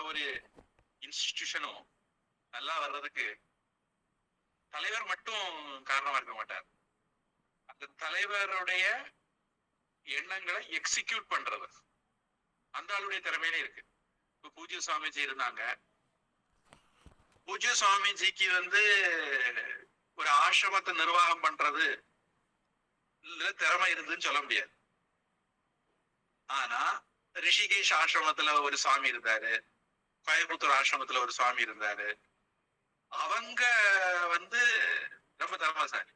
ஒரு இன்ஸ்டிடியூஷனும் நல்லா வர்றதுக்கு தலைவர் மட்டும் காரணமா இருக்க மாட்டார். அந்த தலைவருடைய எண்ணங்களை எக்ஸிக்யூட் பண்றது அந்த ஆளுடைய திறமையிலே இருக்கு. இப்ப பூஜ்ய சுவாமிஜி இருந்தாங்க. பூஜ்ய சுவாமிஜிக்கு ஒரு ஆசிரமத்தை நிர்வாகம் பண்றது திறமை இருந்துன்னு சொல்ல முடியாது. ஆனா ரிஷிகேஷ் ஆசிரமத்துல ஒரு சுவாமி இருந்தாரு, கோயம்புத்தூர் ஆசிரமத்துல ஒரு சுவாமி இருந்தாரு. அவங்க ரொம்ப திறமைசாலி.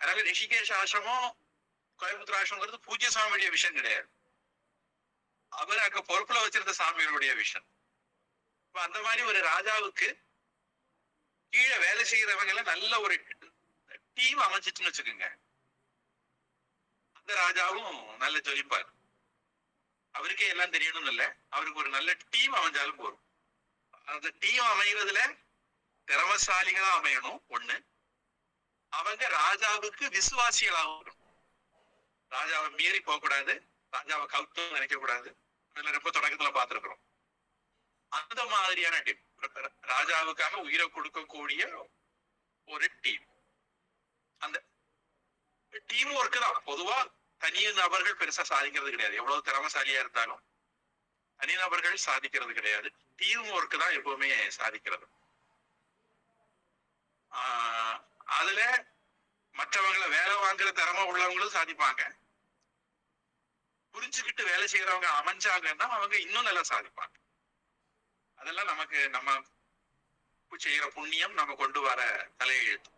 அதனால ரிஷிகேஷ் ஆசிரமம் கோயம்புத்தூர் ஆசிரமங்கிறது பூஜ்ய சுவாமியுடைய விஷயம் கிடையாது, அவர் அங்க பொறுப்புல வச்சிருந்த சாமிகளுடைய விஷயம். அந்த மாதிரி ஒரு ராஜாவுக்கு கீழே வேலை செய்யறவங்க எல்லாம் நல்ல ஒரு டீம் அமைஞ்சிட்டுன்னு வச்சுக்கோங்க, அந்த ராஜாவும் நல்ல ஜொலிப்பார். அவருக்கே எல்லாம் தெரியணும்னு இல்ல, அவருக்கு ஒரு நல்ல டீம் அமைஞ்சாலும் போதும். அந்த டீம் அமைகிறதுல திறமசாலிகளா அமையணும் ஒண்ணு, அவங்க ராஜாவுக்கு விசுவாசிகளாக ராஜாவை மீறி போக கூடாது, ராஜாவை கவுத்து நினைக்க கூடாது. ரொம்ப தொடக்கத்துல பார்த்திருக்கிறோம். அந்த மாதிரியான டீம், ராஜாவுக்காக உயிரை கொடுக்கக்கூடிய ஒரு டீம். அந்த டீம் ஒர்க் தான். பொதுவா தனி நபர்கள் பெருசா சாதிக்கிறது கிடையாது, எவ்வளவு திறமசாலியா இருந்தாலும் தனி நபர்கள் சாதிக்கிறது கிடையாது. டீம் ஒர்க் தான் எப்பவுமே சாதிக்கிறது. அதுல மற்றவங்களை வேலை வாங்குற திறமை உள்ளவங்களும் சாதிப்பாங்க. புரிஞ்சுக்கிட்டு வேலை செய்யறவங்க அமைஞ்சாங்கன்னா அவங்க இன்னும் நல்லா சாதிப்பாங்க. அதெல்லாம் நமக்கு நம்ம செய்யற புண்ணியம் நம்ம கொண்டு வர தலையெழுத்து.